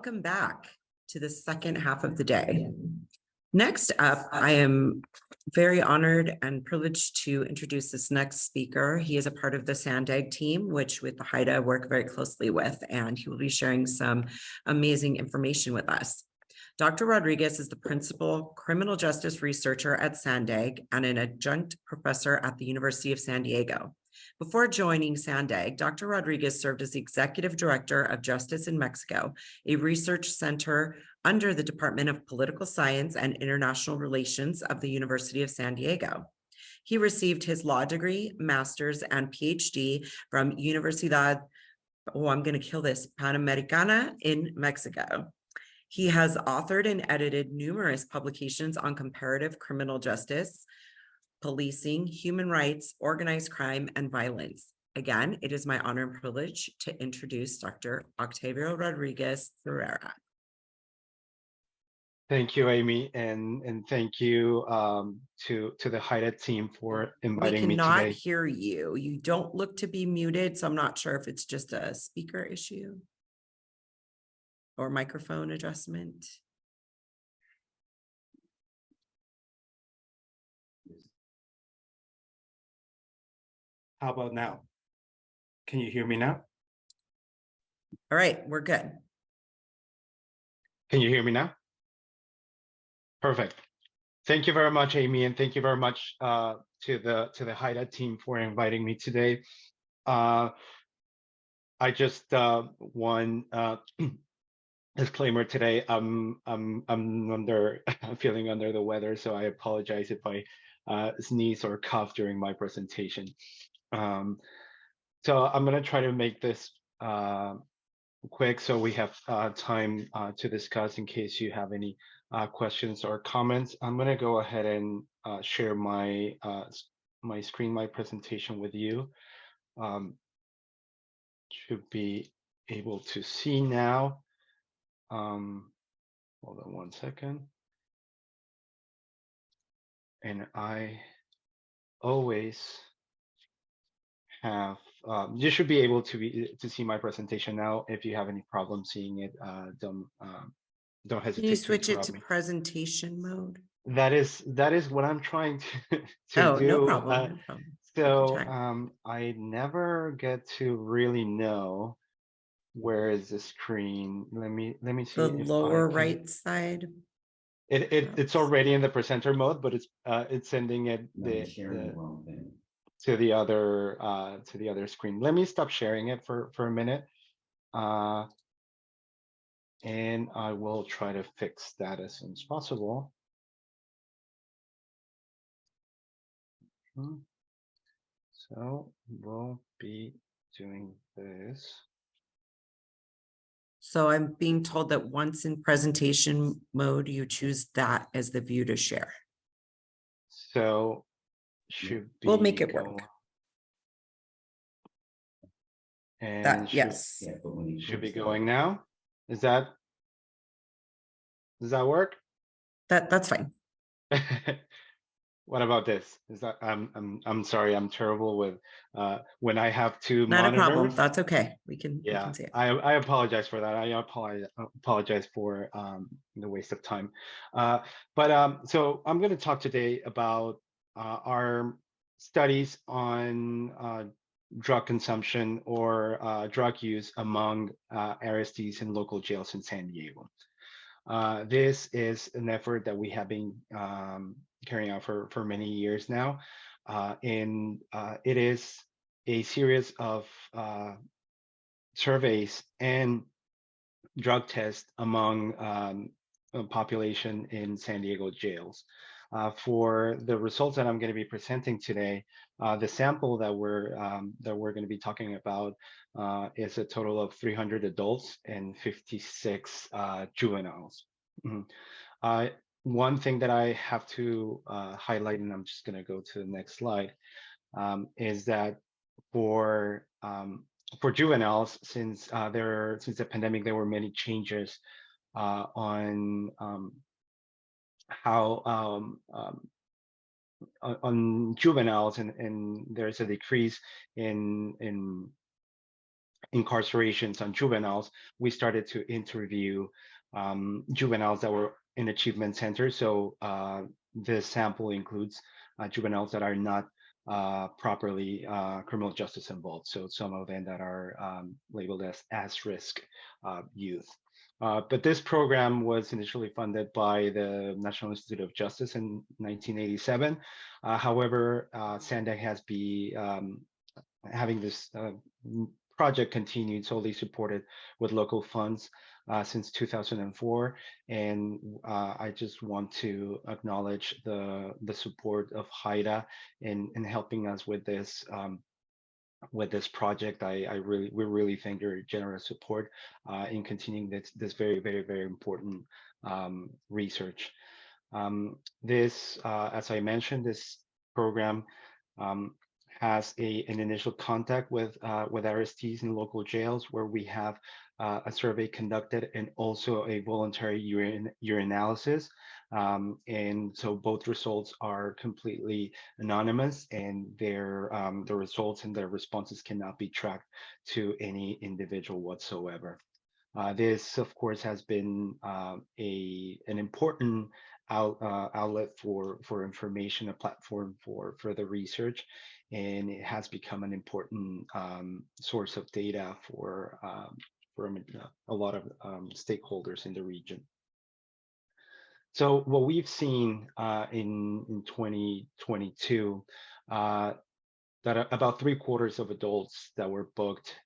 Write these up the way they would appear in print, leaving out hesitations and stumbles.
Welcome back to the second half of the day. Next up, I am very honored and privileged to introduce this next speaker. He is a part of the SANDAG team, which with the HIDA I work very closely with, and he will be sharing some amazing information with us. Dr. Rodriguez is the principal criminal justice researcher at SANDAG and an adjunct professor at the University of San Diego. Before joining SANDAG, Dr. Rodriguez served as the executive director of Justice in Mexico, a research center under the Department of Political Science and International Relations of the University of San Diego. He received his law degree, master's, and PhD from Universidad, Panamericana in Mexico. He has authored and edited numerous publications on comparative criminal justice, policing, human rights, organized crime, and violence. Again, it is my honor and privilege to introduce Dr. Octavio Rodriguez Ferreira. Thank you, Amy, and thank you to the HIDA team for inviting me today. We cannot hear you. You don't look to be muted, so I'm not sure if it's just a speaker issue or microphone adjustment. How about now? Can you hear me now? All right, we're good. Can you hear me now? Perfect. Thank you very much, Amy, and thank you very much to the HIDA team for inviting me today. I just one disclaimer today. I'm feeling under the weather, so I apologize if I sneeze or cough during my presentation. So I'm going to try to make this quick so we have time to discuss in case you have any questions or comments. I'm going to go ahead and share my my screen, my presentation with you. Should be able to see now. Hold on one second. And I always have you should be able to see my presentation now. If you have any problem seeing it, don't hesitate. Can you switch it to presentation mode? That is what I'm trying to do. No problem. No problem. So I never get to really know where is the screen. Let me see. The lower right side. It's already in the presenter mode, but it's sending it to the other screen. Let me stop sharing it for a minute, and I will try to fix that as soon as possible. So we'll be doing this. So I'm being told that once in presentation mode, you choose that as the view to share. So we'll make it work. And that yes, should be going now. Does that work? That's fine. What about this? Is that I'm sorry, I'm terrible with when I have two Not monitors. a problem. That's okay. We can see it. I apologize for that. I apologize for the waste of time. So I'm going to talk today about our studies on drug consumption or drug use among arrestees in local jails in San Diego. This is an effort that we have been carrying out for many years now, and it is a series of surveys and drug tests among a population in San Diego jails. For the results that I'm going to be presenting today, the sample that we're going to be talking about is a total of 300 adults and 56 juveniles. One thing that I have to highlight, and I'm just going to go to the next slide, is that for juveniles, since the pandemic, there were many changes on how on juveniles, and there's a decrease in incarcerations on juveniles, we started to interview juveniles that were in achievement centers. So this sample includes juveniles that are not properly criminal justice involved. So some of them that are labeled as risk youth. But this program was initially funded by the National Institute of Justice in 1987. However, SANDAG has been having this project continued, solely supported with local funds since 2004. And I just want to acknowledge the support of Haida in helping us with this project. We really thank your generous support in continuing this very important research. This, as I mentioned, this program has an initial contact with RSTs in local jails, where we have a survey conducted and also a voluntary urinalysis. And so both results are completely anonymous, and the results and their responses cannot be tracked to any individual whatsoever. This, of course, has been an important outlet for information, a platform for further research, and it has become an important source of data for a lot of stakeholders in the region. So what we've seen in 2022, that about 3/4 of adults that were booked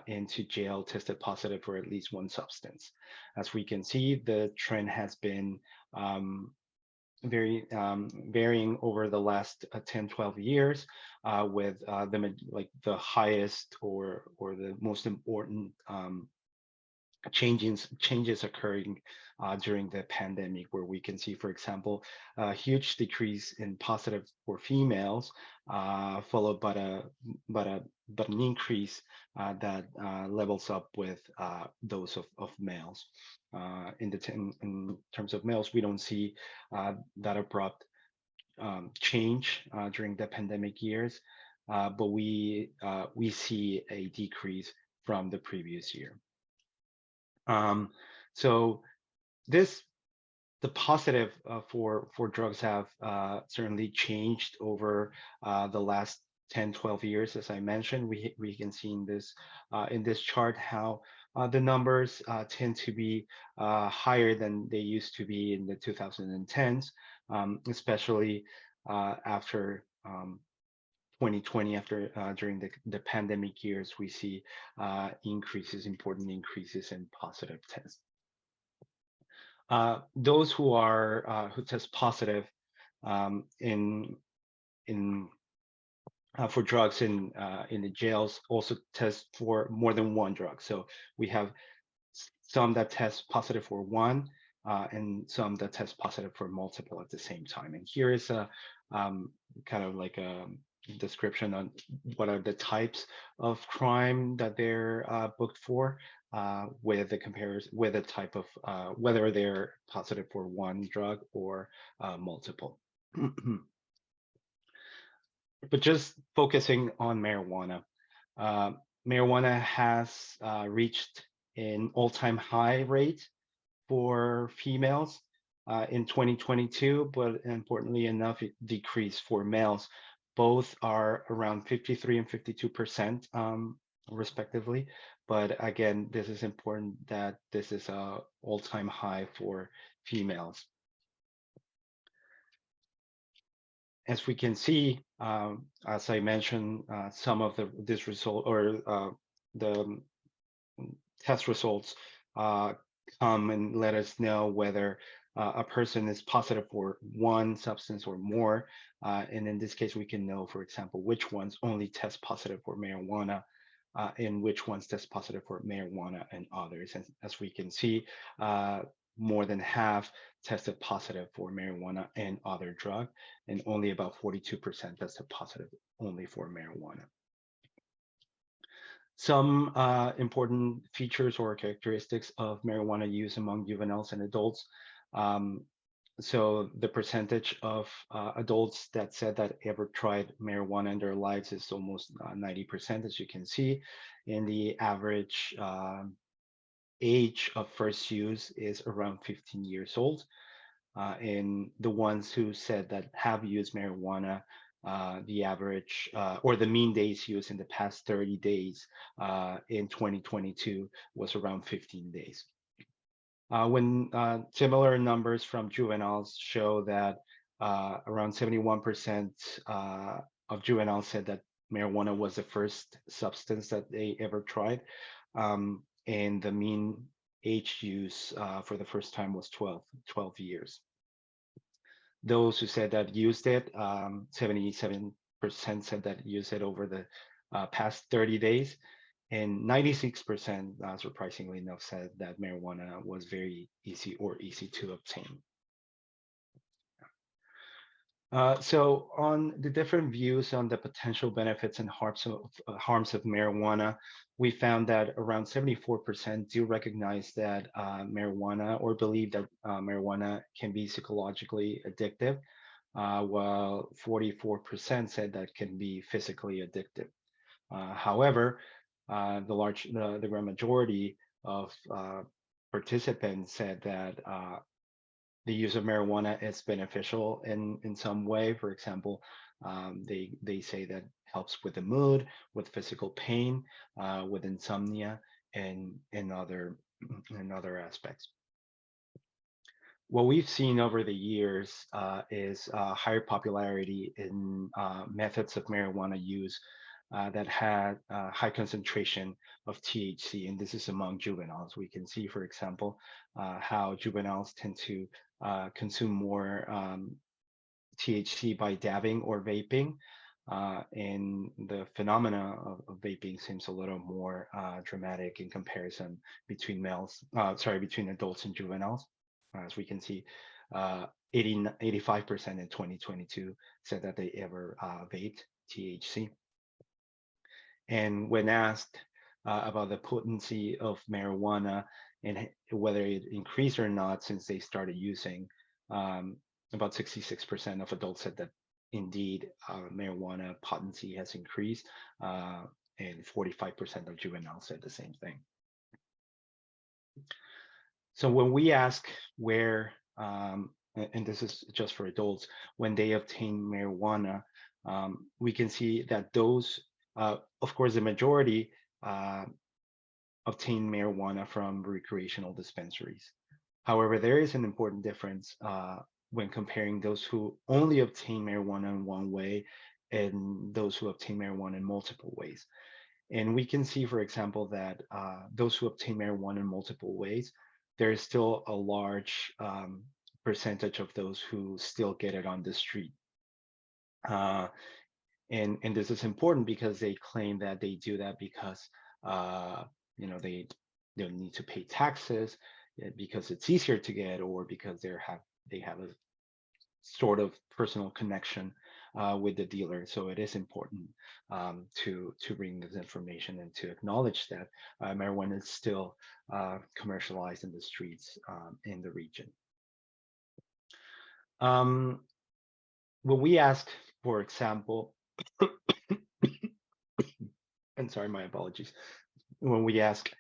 into jail tested positive for at least one substance. As we can see, the trend has been very varying over the last 10-12 years, with the highest or the most important changes occurring during the pandemic, where we can see, for example, a huge decrease in positive for females, followed by an increase that levels up with those of males. In terms of males, we don't see that abrupt change during the pandemic years, but we see a decrease from the previous year. So the positive for drugs have certainly changed over the last 10-12 years. As I mentioned, we can see in this chart how the numbers tend to be higher than they used to be in the 2010s, especially after 2020, during the pandemic years. We see important increases in positive tests. Those who test positive for drugs in the jails also test for more than one drug. So we have some that test positive for one, and some that test positive for multiple at the same time. And here is a kind of like a description on what are the types of crime that they're booked for, with the comparison, with the type of whether they're positive for one drug or multiple. But just focusing on marijuana, marijuana has reached an all-time high rate for females in 2022, but importantly enough, it decreased for males. Both are around 53 and 52%, respectively. But again, this is important that this is a all-time high for females. As we can see, as I mentioned, some of this result, or the test results come and let us know whether a person is positive for one substance or more. And in this case, we can know, for example, which ones only test positive for marijuana, and which ones test positive for marijuana and others. And as we can see, more than half tested positive for marijuana and other drug, and only about 42% tested positive only for marijuana. Some important features or characteristics of marijuana use among juveniles and adults. so the percentage of adults that said that ever tried marijuana in their lives is almost 90%, as you can see. And the average age of first use is around 15 years old. And the ones who said that have used marijuana, the average or the mean days used in the past 30 days in 2022 was around 15 days. When similar numbers from juveniles show that around 71% of juveniles said that marijuana was the first substance that they ever tried. And the mean age use for the first time was 12 years. Those who said that used it, 77% said that used it over the past 30 days. And 96%, surprisingly enough, said that marijuana was very easy to obtain. So on the different views on the potential benefits and harms of marijuana, we found that around 74% do recognize that marijuana or believe that marijuana can be psychologically addictive, while 44% said that can be physically addictive. However, the grand majority of participants said that the use of marijuana is beneficial in some way. For example, they say that helps with the mood, with physical pain, with insomnia, and in other aspects. What we've seen over the years is higher popularity in methods of marijuana use that had high concentration of THC, and this is among juveniles. We can see, for example, how juveniles tend to consume more THC by dabbing or vaping, and the phenomena of vaping seems a little more dramatic in comparison between between adults and juveniles. As we can see, 85% in 2022 said that they ever vaped THC. And when asked about the potency of marijuana and whether it increased or not since they started using, about 66% of adults said that indeed marijuana potency has increased, and 45% of juveniles said the same thing. So when we ask where, and this is just for adults, when they obtain marijuana, we can see that those, of course, the majority obtain marijuana from recreational dispensaries. However, there is an important difference when comparing those who only obtain marijuana in one way and those who obtain marijuana in multiple ways. And we can see, for example, that those who obtain marijuana in multiple ways, there is still a large percentage of those who still get it on the street. And this is important because they claim that they do that because they don't need to pay taxes, because it's easier to get, or because they have a sort of personal connection with the dealer. So it is important to bring this information and to acknowledge that marijuana is still commercialized in the streets in the region. When we ask, for example, and sorry, my apologies. When we ask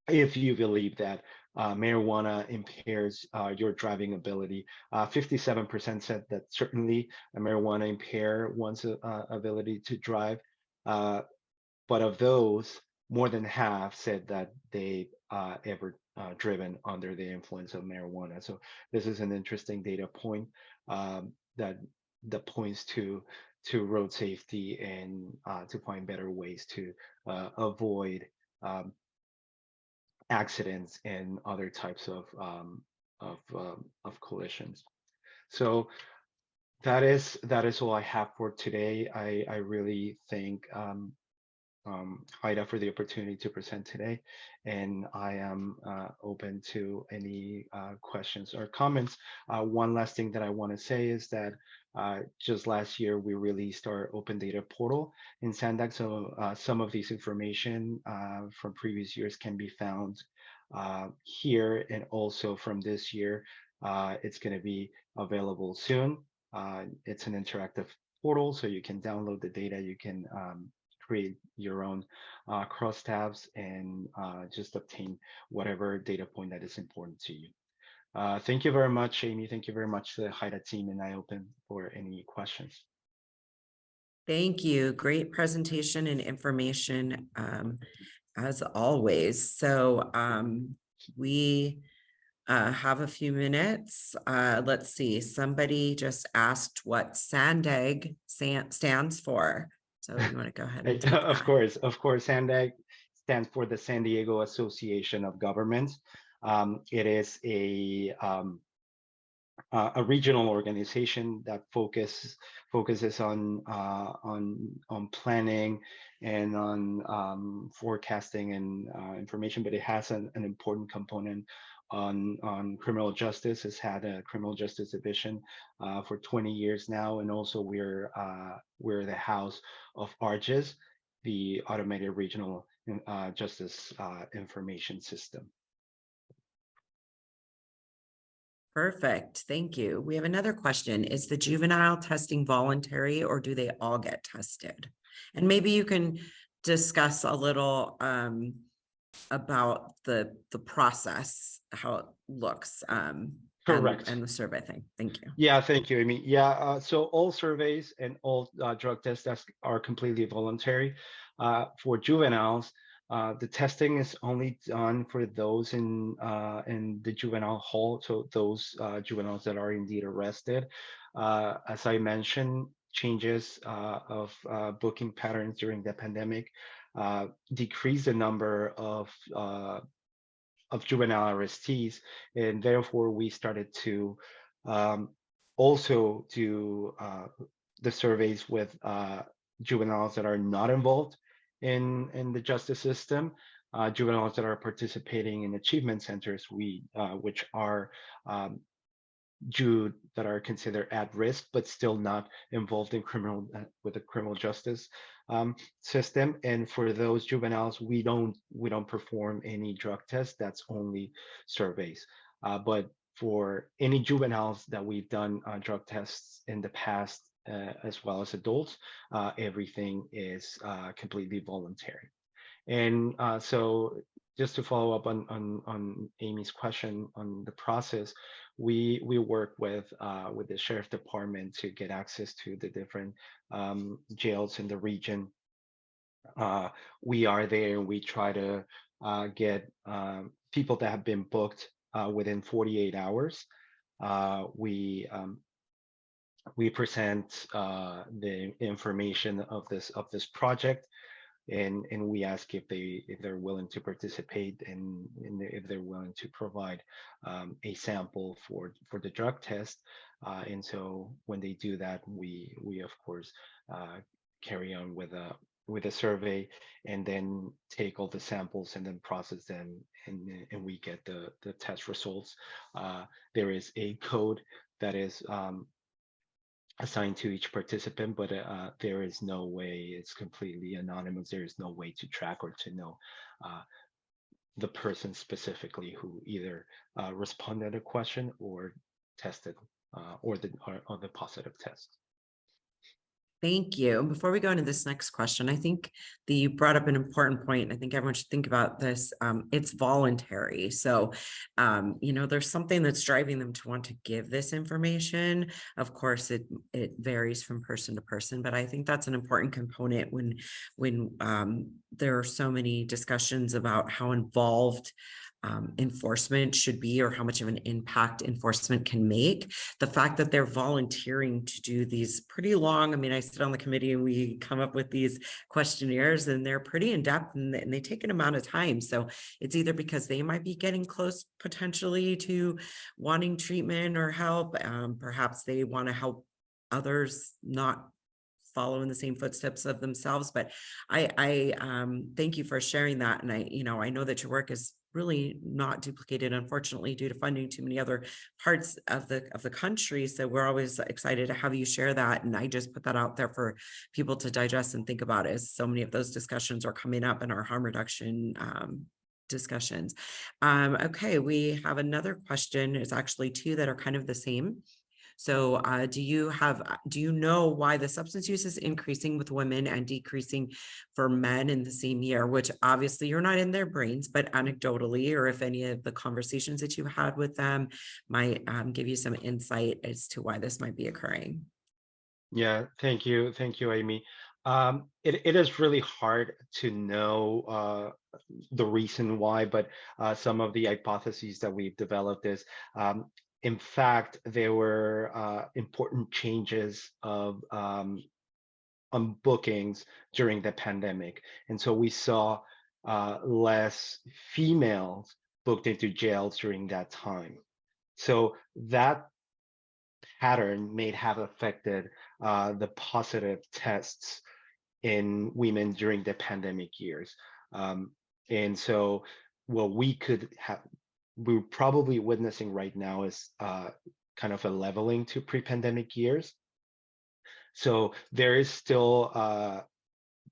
if you believe that marijuana impairs your driving ability, 57% said that certainly marijuana impair one's ability to drive. But of those, more than half said that they ever driven under the influence of marijuana. So this is an interesting data point that points to road safety and to find better ways to avoid accidents and other types of collisions. So that is all I have for today. I really thank Haida for the opportunity to present today, and I am open to any questions or comments. One last thing that I want to say is that just last year we released our open data portal in SANDAG, so some of these information from previous years can be found here, and also from this year It's going to be available soon. It's an interactive portal, so you can download the data. You can create your own crosstabs and just obtain whatever data point that is important to you. Thank you very much, Amy. Thank you very much to the HIDA team, and I open for any questions. Thank you. Great presentation and information, as always. So we have a few minutes. Let's see. Somebody just asked what SANDAG stands for. So you want to go ahead and take Of that. course, SANDAG stands for the San Diego Association of Governments. It is a regional organization that focuses on planning and on forecasting and information, but it has an important component on criminal justice. It's had a criminal justice division for 20 years now, and also we're the house of ARJIS, the Automated Regional Justice Information System. Perfect. Thank you. We have another question. Is the juvenile testing voluntary, or do they all get tested? And maybe you can discuss a little about the process, how it looks, Correct. and the survey thing. Thank you. Yeah, thank you, Amy. Yeah, so all surveys and all drug tests are completely voluntary. For juveniles, the testing is only done for those in the juvenile hall, so those juveniles that are indeed arrested. As I mentioned, changes of booking patterns during the pandemic decreased the number of juvenile arrestees, and therefore we started to also do the surveys with juveniles that are not involved in the justice system, juveniles that are participating in achievement centers, which are that are considered at risk but still not involved in with the criminal justice system. And for those juveniles, we don't perform any drug tests. That's only surveys. But for any juveniles that we've done drug tests in the past, as well as adults, everything is completely voluntary. And so just to follow up on Amy's question on the process, we work with the sheriff department to get access to the different jails in the region. We are there and we try to get people that have been booked within 48 hours. We present the information of this project, and we ask if they're willing to participate, and if they're willing to provide a sample for the drug test. And so when they do that, we of course carry on with a survey, and then take all the samples and then process them, and we get the test results. There is a code that is assigned to each participant, but there is no way, it's completely anonymous. There is no way to track or to know the person specifically who either responded to a question or tested or the positive test. Thank you. Before we go into this next question, I think that you brought up an important point. I think everyone should think about this. It's voluntary. So, there's something that's driving them to want to give this information. Of course, it varies from person to person, but I think that's an important component when there are so many discussions about how involved enforcement should be, or how much of an impact enforcement can make. The fact that they're volunteering to do these pretty long, I mean, I sit on the committee and we come up with these questionnaires, and they're pretty in depth, and they take an amount of time. So it's either because they might be getting close potentially to wanting treatment or help. Perhaps they want to help others not follow in the same footsteps of themselves. But I thank you for sharing that. And I know that your work is really not duplicated, unfortunately, due to funding too many other parts of the country. So we're always excited to have you share that. And I just put that out there for people to digest and think about, as so many of those discussions are coming up in our harm reduction discussions. Okay, we have another question. It's actually two that are kind of the same. So do you know why the substance use is increasing with women and decreasing for men in the same year, which obviously you're not in their brains, but anecdotally, or if any of the conversations that you had with them might give you some insight as to why this might be occurring. Yeah, thank you, Amy. It is really hard to know the reason why, but some of the hypotheses that we've developed is, in fact, there were important changes of on bookings during the pandemic, and so we saw less females booked into jails during that time. So that pattern may have affected the positive tests in women during the pandemic years. And so what we're probably witnessing right now is kind of a leveling to pre-pandemic years. So there is still,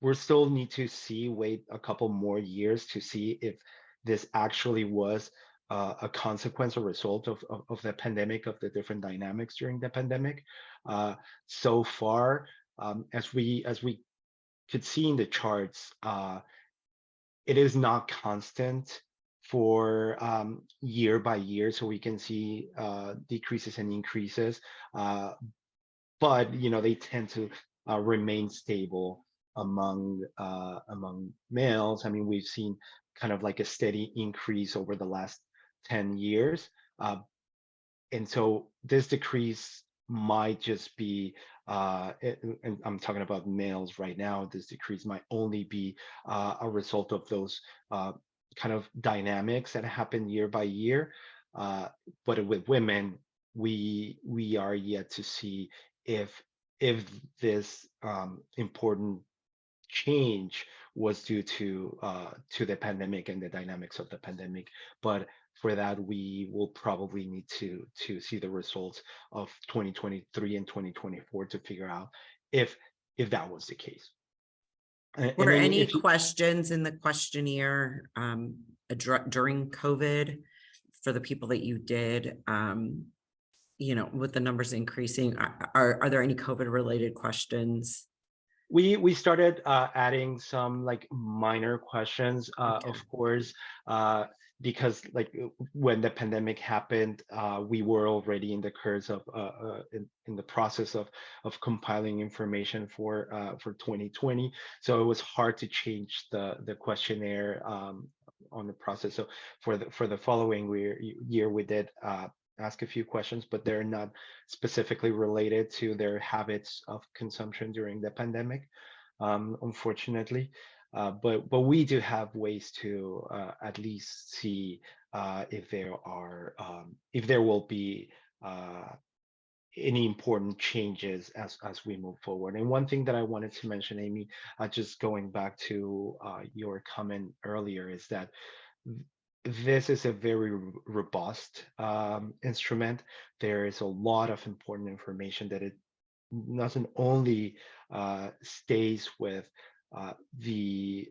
we're still need to wait a couple more years to see if this actually was a consequence or result of the pandemic, of the different dynamics during the pandemic. So far, as we could see in the charts, it is not constant for year by year. So we can see decreases and increases, but they tend to remain stable among males. I mean, we've seen kind of like a steady increase over the last 10 years. And so this decrease might just be, and I'm talking about males right now, this decrease might only be a result of those kind of dynamics that happen year by year. But with women, we are yet to see if if this important change was due to the pandemic and the dynamics of the pandemic. But for that, we will probably need to see the results of 2023 and 2024 to figure out if that was the case. Were And Amy, any if you, questions in the questionnaire during COVID for the people that you did, with the numbers increasing, are there any COVID related questions? we started adding some like minor questions, Okay. of course, because like when the pandemic happened, we were already in the curves of in the process of compiling information for 2020. So it was hard to change the questionnaire on the process. So for the following year, we did ask a few questions, but they're not specifically related to their habits of consumption during the pandemic, unfortunately. But we do have ways to at least see if there will be any important changes as we move forward. And one thing that I wanted to mention, Amy, just going back to your comment earlier, is that this is a very robust instrument. There is a lot of important information that it doesn't only stays with the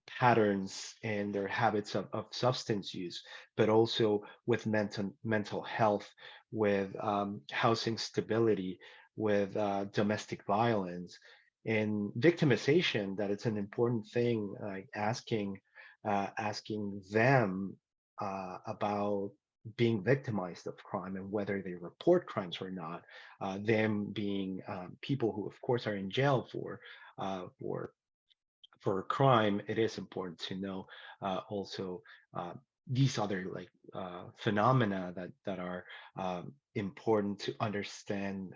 patterns and their habits of substance use, but also with mental health, with housing stability, with domestic violence and victimization. That it's an important thing, like asking them about being victimized of crime and whether they report crimes or not. Them being people who, of course, are in jail uh, for for a crime. It is important to know also these other like phenomena that are important to understand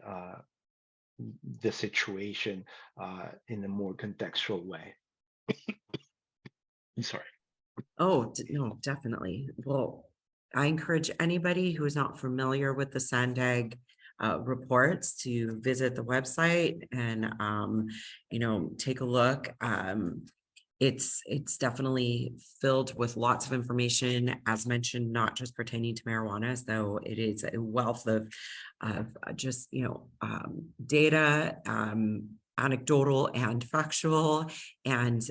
the situation in a more contextual way. I'm sorry. Oh, no, definitely. Well, I encourage anybody who is not familiar with the SANDAG reports to visit the website and, take a look. It's definitely filled with lots of information, as mentioned, not just pertaining to marijuana, as though it is a wealth of just, data, anecdotal and factual, and,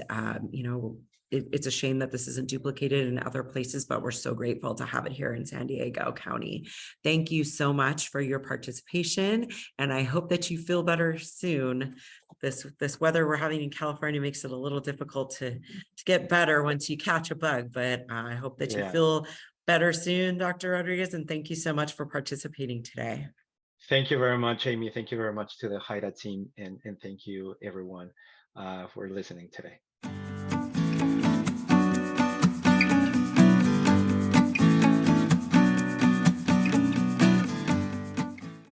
it's a shame that this isn't duplicated in other places, but we're so grateful to have it here in San Diego County. Thank you so much for your participation, and I hope that you feel better soon. This weather we're having in California makes it a little difficult to get better once you catch a bug, but I hope that you Yeah. feel better soon, Dr. Rodriguez, and thank you so much for participating today. Thank you very much, Amy. Thank you very much to the HIDA team, and thank you everyone for listening today.